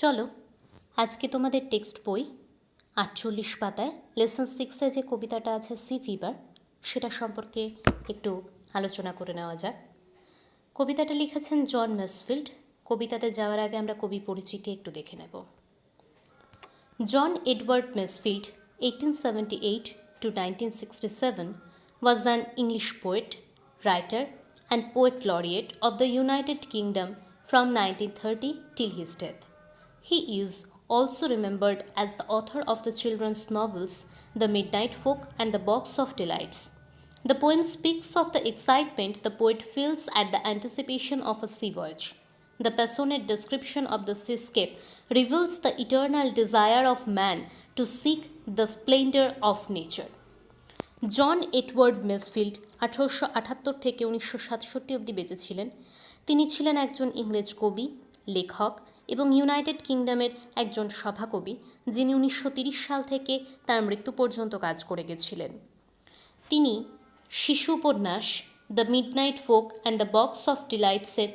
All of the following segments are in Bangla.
চলো আজকে তোমাদের টেক্সট বই 48 পাতায় লেসন 6-এ যে কবিতাটা আছে সি ফিভার সেটা সম্পর্কে একটু আলোচনা করে নেওয়া যাক। কবিতাটা লিখেছেন জন ম্যাসফিল্ড। কবিতাতে যাওয়ার আগে আমরা কবি পরিচিতি একটু দেখে নেব। জন Edward Masefield 1878 to 1967 was an English poet, writer and poet laureate of the United Kingdom from 1930 till his death. He is also remembered as the author of the children's novels The Midnight Folk and The Box of Delights. The poem speaks of the excitement the poet feels at the anticipation of a sea voyage. The passionate description of the seascape reveals the eternal desire of man to seek the splendor of nature. John Edward Masefield 1878 থেকে 1967 অবধি বেঁচে ছিলেন। তিনি ছিলেন একজন ইংরেজ কবি, লেখক এবং ইউনাইটেড কিংডমের একজন সভাকবি, যিনি 1930 সাল থেকে তার মৃত্যু পর্যন্ত কাজ করে গেছিলেন। তিনি শিশু উপন্যাস the midnight folk and the box of ডিলাইটসের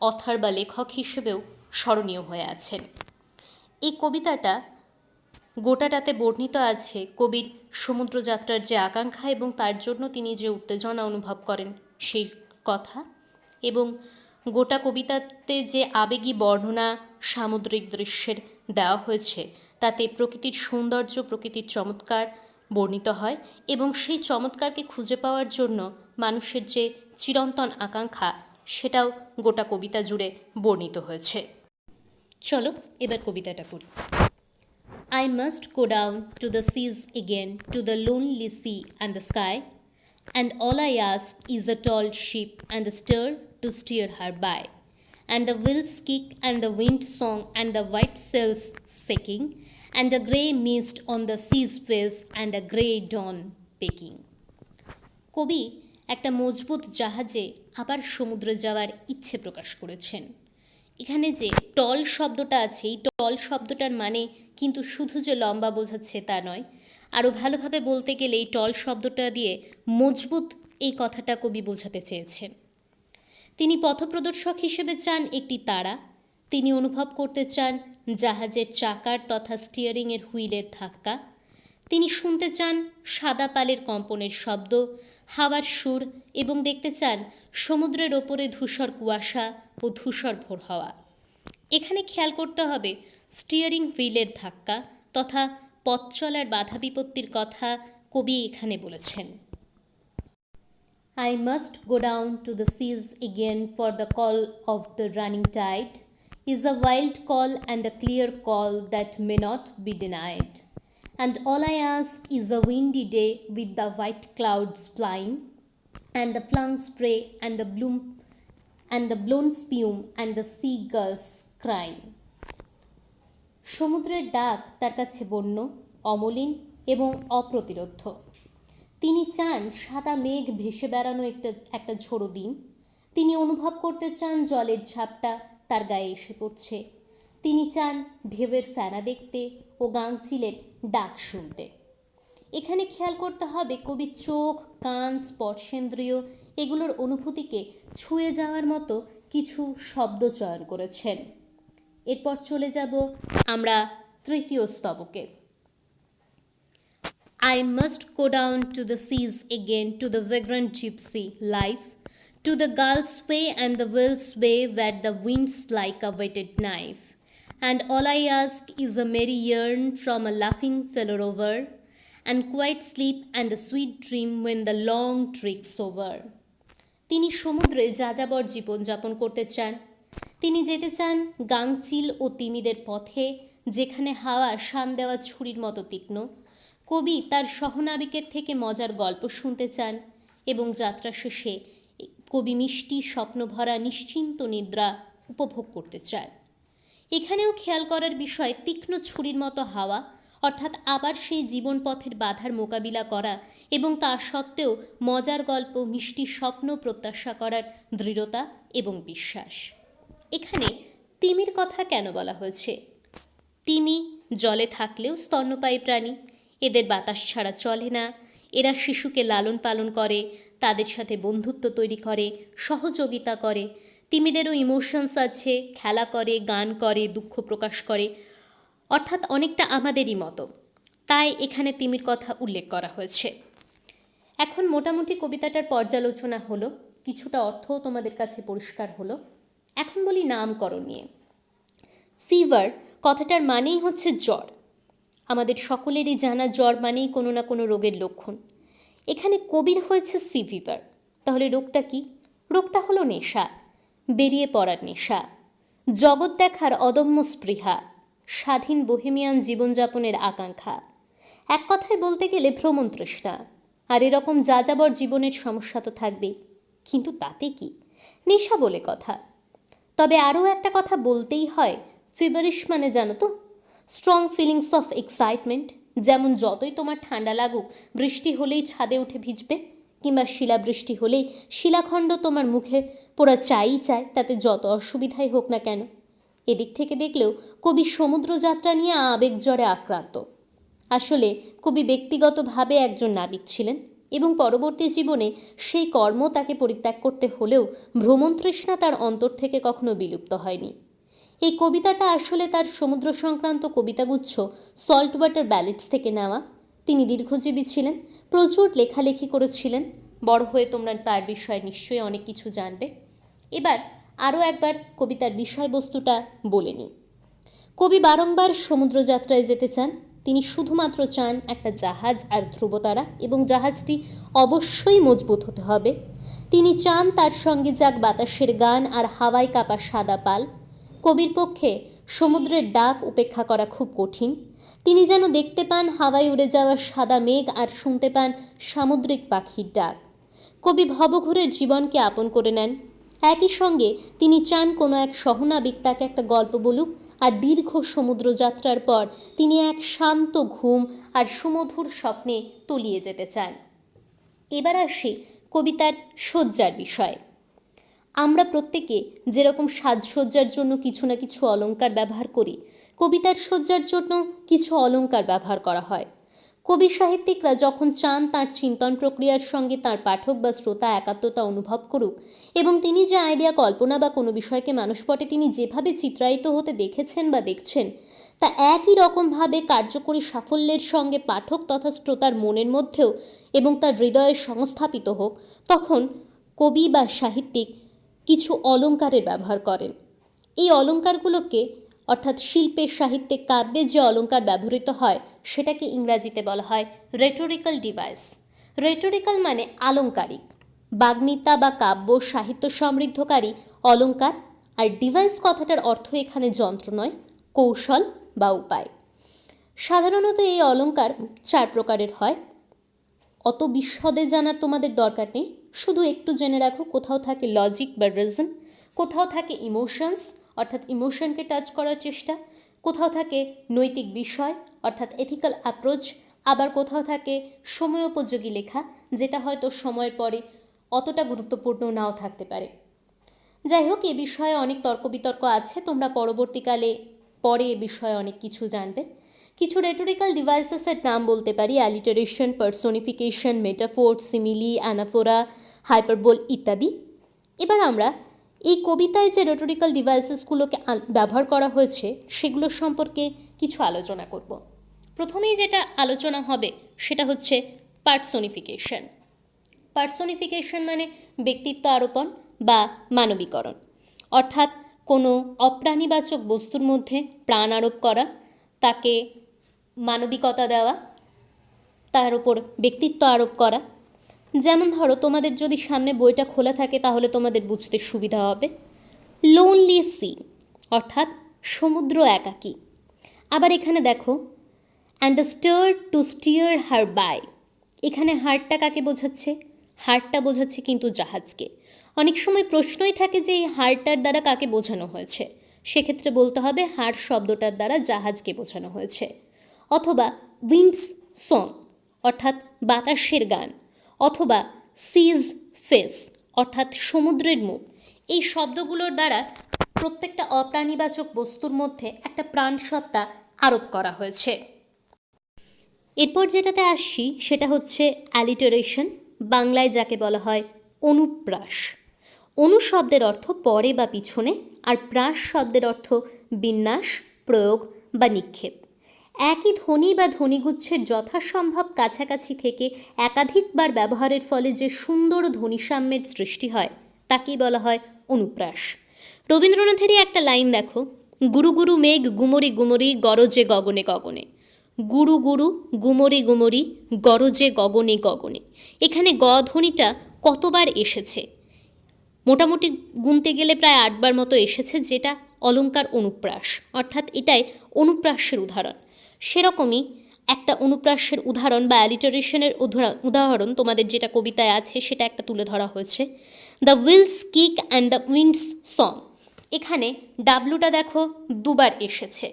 অথর বা লেখক হিসেবেও স্মরণীয় হয়ে আছেন। এই কবিতাটা গোটাটাতে বর্ণিত আছে কবির সমুদ্রযাত্রার যে আকাঙ্ক্ষা এবং তার জন্য তিনি যে উত্তেজনা অনুভব করেন সেই কথা, এবং গোটা কবিতাতে যে আবেগী বর্ণনা সামুদ্রিক দৃশ্যের দেওয়া হয়েছে তাতে প্রকৃতির সৌন্দর্য, প্রকৃতির চমৎকার বর্ণিত হয় এবং সেই চমৎকারকে খুঁজে পাওয়ার জন্য মানুষের যে চিরন্তন আকাঙ্ক্ষা সেটাও গোটা কবিতা জুড়ে বর্ণিত হয়েছে। চলো এবার কবিতাটা পড়ি। I must go down to the seas again, to the lonely sea and the sky, and all I ask is a tall ship and the stir to steer her by, and the wheels kick and the wind song and the white sails shaking, and a grey mist on the sea's face and a grey dawn peking. কবি একটা মজবুত জাহাজে আবার সমুদ্রে যাওয়ার ইচ্ছে প্রকাশ করেছেন। এখানে যে টল শব্দটা আছে, এই টল শব্দটার মানে কিন্তু শুধু যে লম্বা বোঝাচ্ছে তা নয়, আরও ভালোভাবে বলতে গেলে এই টল শব্দটা দিয়ে মজবুত এই কথাটা কবি বোঝাতে চেয়েছেন। তিনি পথপ্রদর্শক হিসেবে চান একটি তারা, তিনি অনুভব করতে চান জাহাজের চাকার তথা স্টিয়ারিংয়ের হুইলের ধাক্কা, তিনি শুনতে চান সাদা পালের কম্পনের শব্দ, হাওয়ার সুর এবং দেখতে চান সমুদ্রের ওপরে ধূসর কুয়াশা ও ধূসর ভোর হওয়া। এখানে খেয়াল করতে হবে স্টিয়ারিং হুইলের ধাক্কা তথা পথ চলার বাধা বিপত্তির কথা কবি এখানে বলেছেন। I must go down to the seas again, for the call of the running tide is a wild call and a clear call that may not be denied. And all I ask is a windy day with the white clouds flying, and the flung spray and the blown spume and the seagulls crying. সমুদ্রের ডাক তার কাছে বন্য, অমলিন এবং অপ্রতিরোধ্য। তিনি চান সাদা মেঘ ভেসে বেড়ানো একটা ঝোড়ো দিন। তিনি অনুভব করতে চান জলের ঝাপটা তার গায়ে এসে পড়ছে। তিনি চান ঢেউয়ের ফেনা দেখতে ও গাংচিলের ডাক শুনতে। এখানে খেয়াল করতে হবে কবি চোখ, কান, স্পর্শেন্দ্রিয় এগুলোর অনুভূতিকে ছুঁয়ে যাওয়ার মতো কিছু শব্দ চয়ন করেছেন। এরপর চলে যাব আমরা তৃতীয় স্তবকে। I must go down to the seas again, to the vagrant gypsy life, to the gulf's way and the whale's way where the wind's like a whetted knife, and all I ask is a merry yearn from a laughing fellow rover, and quiet sleep and a sweet dream when the long trick's over. তিনি সমুদ্রে যাযাবর জীবনযাপন করতে চান। তিনি যেতে চান গাংচিল ও তিমিদের পথে, যেখানে হাওয়া শান দেওয়া ছুরির মতো তীক্ষ্ণ। কবি তার সহনাবিকের থেকে মজার গল্প শুনতে চান এবং যাত্রা শেষে কবি মিষ্টি স্বপ্নভরা নিশ্চিন্ত নিদ্রা উপভোগ করতে চান। এখানেও খেয়াল করার বিষয় তীক্ষ্ণ ছুরির মতো হাওয়া, অর্থাৎ আবার সেই জীবন পথের বাধার মোকাবিলা করা এবং তা সত্ত্বেও মজার গল্প, মিষ্টি স্বপ্ন প্রত্যাশা করার দৃঢ়তা এবং বিশ্বাস। এখানে তিমির কথা কেন বলা হয়েছে? তিমি জলে থাকলেও স্তন্যপায়ী প্রাণী, এদের বাতাস ছাড়া চলে না। এরা শিশুকে লালন পালন করে, তাদের সাথে বন্ধুত্ব তৈরি করে, সহযোগিতা করে। তিমিদেরও ইমোশনস আছে, খেলা করে, গান করে, দুঃখ প্রকাশ করে, অর্থাৎ অনেকটা আমাদেরই মতো। তাই এখানে তিমির কথা উল্লেখ করা হয়েছে। এখন মোটামুটি কবিতাটার পর্যালোচনা হলো, কিছুটা অর্থও তোমাদের কাছে পরিষ্কার হলো। এখন বলি নামকরণ নিয়ে। ফিভার কথাটার মানেই হচ্ছে জ্বর। আমাদের সকলেরই জানা জ্বর মানেই কোনো না কোনো রোগের লক্ষণ। এখানে কবির হয়েছে সি ফিভার। তাহলে রোগটা কি? রোগটা হলো নেশা, বেরিয়ে পড়ার নেশা, জগৎ দেখার অদম্য স্পৃহা, স্বাধীন বোহেমিয়ান জীবনযাপনের আকাঙ্ক্ষা, এক কথায় বলতে গেলে ভ্রমণ তৃষ্ণা। আর এরকম যাযাবর জীবনের সমস্যা তো থাকবেই, কিন্তু তাতে কি, নেশা বলে কথা। তবে আরও একটা কথা বলতেই হয়, ফিভারিশ মানে জানো তো, স্ট্রং ফিলিংস অফ এক্সাইটমেন্ট। যেমন যতই তোমার ঠান্ডা লাগুক, বৃষ্টি হলেই ছাদে উঠে ভিজবে, কিংবা শিলাবৃষ্টি হলেই শিলাখণ্ড তোমার মুখে পোড়া চাই চায়, তাতে যত অসুবিধাই হোক না কেন। এদিক থেকে দেখলেও কবি সমুদ্রযাত্রা নিয়ে আবেগ জ্বরে আক্রান্ত। আসলে কবি ব্যক্তিগতভাবে একজন নাবিক ছিলেন এবং পরবর্তী জীবনে সেই কর্ম তাকে পরিত্যাগ করতে হলেও ভ্রমণ তৃষ্ণা তার অন্তর থেকে কখনো বিলুপ্ত হয়নি। এই কবিতাটা আসলে তার সমুদ্র সংক্রান্ত কবিতাগুচ্ছ সল্ট ওয়াটার ব্যালেডস থেকে নেওয়া। তিনি দীর্ঘজীবী ছিলেন, প্রচুর লেখালেখি করেছিলেন। বড় হয়ে তোমরা তার বিষয়ে নিশ্চয়ই অনেক কিছু জানবে। এবার আরও একবার কবিতার বিষয়বস্তুটা বলে নিই। কবি বারংবার সমুদ্রযাত্রায় যেতে চান। তিনি শুধুমাত্র চান একটা জাহাজ আর ধ্রুবতারা, এবং জাহাজটি অবশ্যই মজবুত হতে হবে। তিনি চান তার সঙ্গে যাক বাতাসের গান আর হাওয়ায় কাঁপা সাদা পাল। কবির পক্ষে সমুদ্রের ডাক উপেক্ষা করা খুব কঠিন। তিনি যেন দেখতে পান হাওয়ায় উড়ে যাওয়া সাদা মেঘ আর শুনতে পান সামুদ্রিক পাখির ডাক। কবি ভবঘুরের জীবনকে আপন করে নেন। একই সঙ্গে তিনি চান কোনো এক সহনাবিক তাকে একটা গল্প বলুক, আর দীর্ঘ সমুদ্রযাত্রার পর তিনি এক শান্ত ঘুম আর সুমধুর স্বপ্নে তলিয়ে যেতে চান। এবার আসি কবিতার সজ্জার বিষয়ে। আমরা প্রত্যেকে যেরকম সাজসজ্জার জন্য কিছু না কিছু অলংকার ব্যবহার করি, কবিতার সজ্জার জন্য কিছু অলংকার ব্যবহার করা হয়। কবি সাহিত্যিকরা যখন চান তার চিন্তন প্রক্রিয়ার সঙ্গে তার পাঠক বা শ্রোতা একাত্মতা অনুভব করুক, এবং তিনি যে আইডিয়া, কল্পনা বা কোনো বিষয়কে মানসপটে তিনি যেভাবে চিত্রায়িত হতে দেখেছেন বা দেখছেন, তা একই রকমভাবে কার্যকরী সাফল্যের সঙ্গে পাঠক তথা শ্রোতার মনের মধ্যেও এবং তার হৃদয়ে সংস্থাপিত হোক, তখন কবি বা সাহিত্যিক কিছু অলংকারের ব্যবহার করেন। এই অলংকারগুলোকে, অর্থাৎ শিল্পে, সাহিত্যে, কাব্যে যে অলংকার ব্যবহৃত হয় সেটাকে ইংরাজিতে বলা হয় রেটোরিক্যাল ডিভাইস। রেটোরিক্যাল মানে আলংকারিক, বাগ্মিতা বা কাব্য সাহিত্য সমৃদ্ধকারী অলংকার। আর ডিভাইস কথাটার অর্থ এখানে যন্ত্র নয়, কৌশল বা উপায়। সাধারণত এই অলংকার 4 প্রকারের হয়। অত বিশদে জানার তোমাদের দরকার নেই, শুধু একটু জেনে রাখো, কোথাও থাকে লজিক বা রিজন, কোথাও থাকে ইমোশনস অর্থাৎ ইমোশনকে টাচ করার চেষ্টা, কোথাও থাকে নৈতিক বিষয় অর্থাৎ এথিক্যাল অ্যাপ্রোচ, আবার কোথাও থাকে সময়োপযোগী লেখা, যেটা হয়তো সময়ের পরে অতটা গুরুত্বপূর্ণ নাও থাকতে পারে। যাই হোক, এ বিষয়ে অনেক তর্ক বিতর্ক আছে, তোমরা পরবর্তীকালে পরে এ বিষয়ে অনেক কিছু জানবে। কিছু রেটোরিক্যাল ডিভাইসেসের নাম বলতে পারি: alliteration, personification, metaphor, simile, anaphora, hyperbole ইত্যাদি। এবার আমরা এই কবিতায় যে রেটোরিক্যাল ডিভাইসেসগুলোকে ব্যবহার করা হয়েছে সেগুলোর সম্পর্কে কিছু আলোচনা করব। প্রথমেই যেটা আলোচনা হবে সেটা হচ্ছে পার্সোনিফিকেশন। পার্সোনিফিকেশন মানে ব্যক্তিত্ব আরোপণ বা মানবীকরণ, অর্থাৎ কোনো অপ্রাণীবাচক বস্তুর মধ্যে প্রাণ আরোপ করা, তাকে মানবিকতা দেওয়া, তার উপর ব্যক্তিত্ব আরোপ করা। যেমন ধরো, তোমাদের যদি সামনে বইটা খোলা থাকে তাহলে তোমাদের বুঝতে সুবিধা হবে। লোনলি সি অর্থাৎ সমুদ্র একাকী। আবার এখানে দেখো, and star to steer her by. এখানে হারটা কাকে বোঝাচ্ছে? হারটা বোঝাচ্ছে কিন্তু জাহাজকে। অনেক সময় প্রশ্নই থাকে যে এই হারটার দ্বারা কাকে বোঝানো হয়েছে। সেক্ষেত্রে বলতে হবে হার শব্দটার দ্বারা জাহাজকে বোঝানো হয়েছে। অথবা উইন্ডস সং অর্থাৎ বাতাসের গান, অথবা সিজ ফেস অর্থাৎ সমুদ্রের মুখ। এই শব্দগুলোর দ্বারা প্রত্যেকটা অপ্রাণীবাচক বস্তুর মধ্যে একটা প্রাণসত্তা আরোপ করা হয়েছে। এরপর যেটাতে আসছি সেটা হচ্ছে অ্যালিটারেশন, বাংলায় যাকে বলা হয় অনুপ্রাস। অনু শব্দের অর্থ পরে বা পিছনে, আর প্রাস শব্দের অর্থ বিন্যাস, প্রয়োগ বা নিক্ষেপ। একই ধ্বনি বা ধ্বনিগুচ্ছের যথাসম্ভব কাছাকাছি থেকে একাধিকবার ব্যবহারের ফলে যে সুন্দর ধ্বনিসাম্যের সৃষ্টি হয় তাকেই বলা হয় অনুপ্রাস। রবীন্দ্রনাথেরই একটা লাইন দেখো, গুরু গুরু মেঘ গুমরি গুমরি গরজে গগনে গগনে। গুরু গুরু গুমরি গুমরি গরজে গগনে গগনে। এখানে গ ধ্বনিটা কতবার এসেছে? মোটামুটি গুনতে গেলে প্রায় 8 বার মতো এসেছে, যেটা অলঙ্কার অনুপ্রাস, অর্থাৎ এটাই অনুপ্রাসের উদাহরণ। সেরকমই একটা অনুপ্রাসের উদাহরণ বা অ্যালিটারেশনের উদাহরণ তোমাদের যেটা কবিতায় আছে সেটা একটা তুলে ধরা হয়েছে, the wheel's kick and the wind's song. এখানে ডাব্লুটা দেখো 2 বার এসেছে।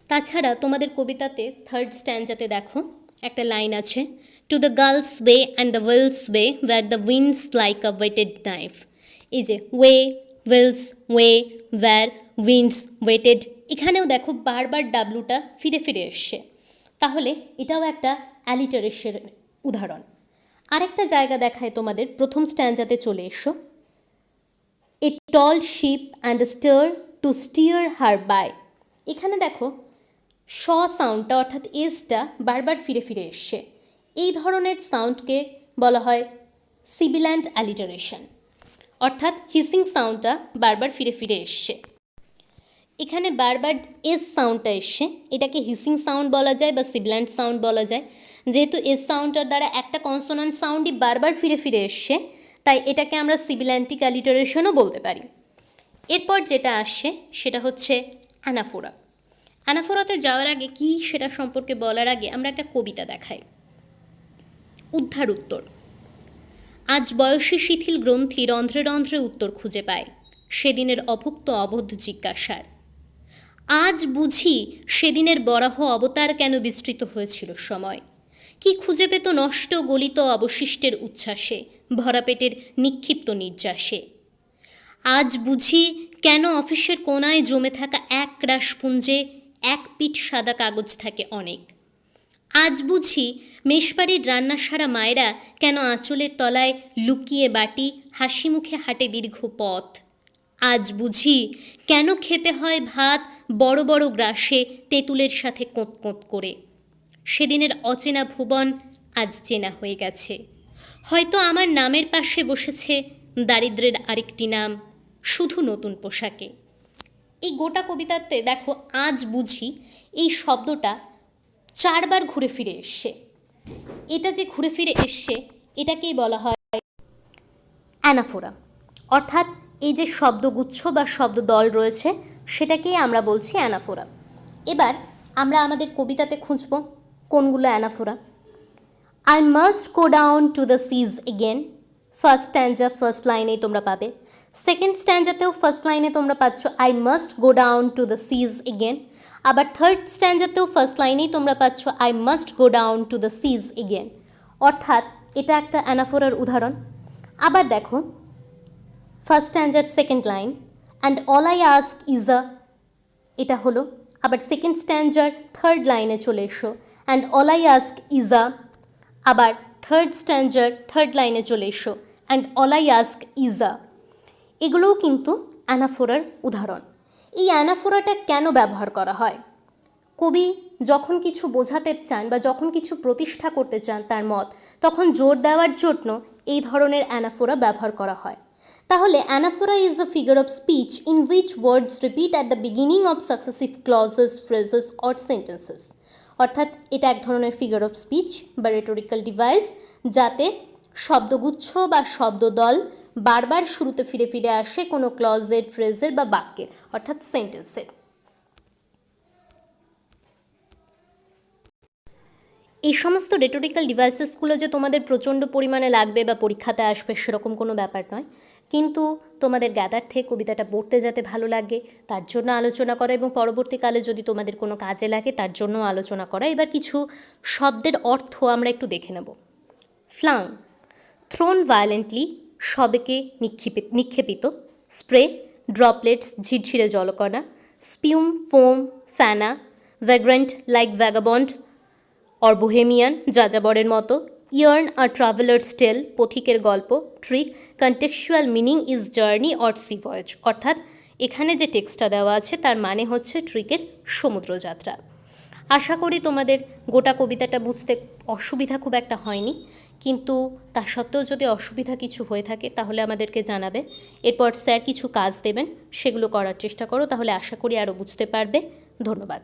তাছাড়া তোমাদের কবিতাতে 3rd স্ট্যান্জাতে দেখো একটা লাইন আছে, to the gull's way and the whale's way where the wind's like a whetted knife. এই যে way, whale's, way, where, wind's, whetted, এখানেও দেখো বারবার ডাব্লুটা ফিরে ফিরে এসছে। তাহলে এটাও একটা অ্যালিটারেশনের উদাহরণ। আরেকটা জায়গা দেখায় তোমাদের, প্রথম স্ট্যান্জাতে চলে এসো, a tall ship and a star to steer her by. এখানে দেখো স সাউন্ডটা অর্থাৎ এসটা বারবার ফিরে ফিরে এসছে। এই ধরনের সাউন্ডকে বলা হয় সিবিল্যান্ট অ্যালিটারেশন, অর্থাৎ হিসিং সাউন্ডটা বারবার ফিরে ফিরে এসছে। এখানে বারবার এস সাউন্ডটা এসছে, এটাকে হিসিং সাউন্ড বলা যায় বা সিবিল্যান্ট সাউন্ড বলা যায়। যেহেতু এস সাউন্ডটার দ্বারা একটা কনসোনান্ট সাউন্ডই বারবার ফিরে ফিরে এসছে, তাই এটাকে আমরা সিবিল্যান্টিক অ্যালিটারেশনও বলতে পারি। এরপর যেটা আসছে সেটা হচ্ছে অ্যানাফোরা। অ্যানাফোরাতে যাওয়ার আগে কি সেটা সম্পর্কে বলার আগে আমরা একটা কবিতা দেখাই, উদ্ধার উত্তর। আজ বয়সী শিথিল গ্রন্থি রন্ধ্রে রন্ধ্রে উত্তর খুঁজে পায় সেদিনের অভুক্ত অবোধ জিজ্ঞাসার। আজ বুঝি সেদিনের বরাহ অবতার কেন বিস্তৃত হয়েছিল সময়, কি খুঁজে পেত নষ্ট গলিত অবশিষ্টের উচ্ছ্বাসে, ভরা পেটের নিক্ষিপ্ত নির্যাসে। আজ বুঝি কেন অফিসের কোনায় জমে থাকা এক রাশপুঞ্জে এক পিঠ সাদা কাগজ থাকে অনেক। আজ বুঝি মেষবাড়ির রান্না সারা মায়েরা কেন আঁচলের তলায় লুকিয়ে বাটি হাসি মুখে হাঁটে দীর্ঘ পথ। আজ বুঝি কেন খেতে হয় ভাত বড় বড় গ্রাসে তেঁতুলের সাথে কোঁত কোঁত করে। সেদিনের অচেনা ভুবন আজ চেনা হয়ে গেছে, হয়তো আমার নামের পাশে বসেছে দারিদ্র্যের আরেকটি নাম, শুধু নতুন পোশাকে। এই গোটা কবিতাতে দেখো আজ বুঝি এই শব্দটা 4 বার ঘুরে ফিরে এসছে। এটা যে ঘুরে ফিরে এসছে এটাকেই বলা হয় অ্যানাফোরা, অর্থাৎ এই যে শব্দগুচ্ছ বা শব্দদল রয়েছে সেটাকেই আমরা বলছি অ্যানাফোরা। এবার আমরা আমাদের কবিতাতে খুঁজব কোনগুলো anaphora. I must go down to the seas again, first stanza first লাইনেই তোমরা পাবে। সেকেন্ড স্ট্যান্জাতেও ফার্স্ট লাইনে তোমরা পাচ্ছ I must go down to the seas again. আবার থার্ড স্ট্যান্জাতেও ফার্স্ট লাইনেই তোমরা পাচ্ছ I must go down to the seas again, অর্থাৎ এটা একটা অ্যানাফোরার উদাহরণ। আবার দেখো ফার্স্ট স্ট্যান্জার second line, and all I ask is a, এটা হলো। আবার সেকেন্ড স্ট্যান্জার থার্ড লাইনে চলে এসো, and all I ask is আ। আবার থার্ড স্ট্যান্জার থার্ড লাইনে চলে এসো, and all I ask is আ। এগুলোও কিন্তু অ্যানাফোরার উদাহরণ। এই অ্যানাফোরাটা কেন ব্যবহার করা হয়? কবি যখন কিছু বোঝাতে চান বা যখন কিছু প্রতিষ্ঠা করতে চান তার মত, তখন জোর দেওয়ার জন্য এই ধরনের অ্যানাফোরা ব্যবহার করা হয়। তাহলে anaphora is a figure of speech in which words repeat at the beginning of successive clauses, phrases or sentences. অর্থাৎ এটা এক ধরনের ফিগার অফ স্পিচ বা রেটোরিক্যাল ডিভাইস, যাতে শব্দগুচ্ছ বা শব্দদল বারবার শুরুতে ফিরে ফিরে আসে কোনো ক্লজের, ফ্রেজের বা বাক্যের, অর্থাৎ সেন্টেন্সের। এই সমস্ত রেটোরিক্যাল ডিভাইসেসগুলো যে তোমাদের প্রচণ্ড পরিমাণে লাগবে বা পরীক্ষাতে আসবে সেরকম কোনো ব্যাপার নয়, কিন্তু তোমাদের জ্ঞাতার্থে কবিতাটা পড়তে যাতে ভালো লাগে তার জন্য আলোচনা করা, এবং পরবর্তীকালে যদি তোমাদের কোনো কাজে লাগে তার জন্য আলোচনা করা। এবার কিছু শব্দের অর্থ আমরা একটু দেখে নেব। ফ্লাং, থ্রোন ভায়োলেন্টলি, সবেকে নিক্ষেপিত। স্প্রে, ড্রপলেটস, ঝিরঝিরে জলকণা। স্পিউম, ফোম, ফ্যানা। Vagrant, like vagabond or bohemian, যাযাবরের মতো। ইয়ার্ন আ ট্রাভেলার্স টেল, পথিকের গল্প। Trick, contextual meaning is journey or sea voyage, অর্থাৎ এখানে যে টেক্সটটা দেওয়া আছে তার মানে হচ্ছে ট্রিকের সমুদ্রযাত্রা। আশা করি তোমাদের গোটা কবিতাটা বুঝতে অসুবিধা খুব একটা হয়নি, কিন্তু তা সত্ত্বেও যদি অসুবিধা কিছু হয়ে থাকে তাহলে আমাদেরকে জানাবে। এরপর স্যার কিছু কাজ দেবেন, সেগুলো করার চেষ্টা করো, তাহলে আশা করি আরও বুঝতে পারবে। ধন্যবাদ।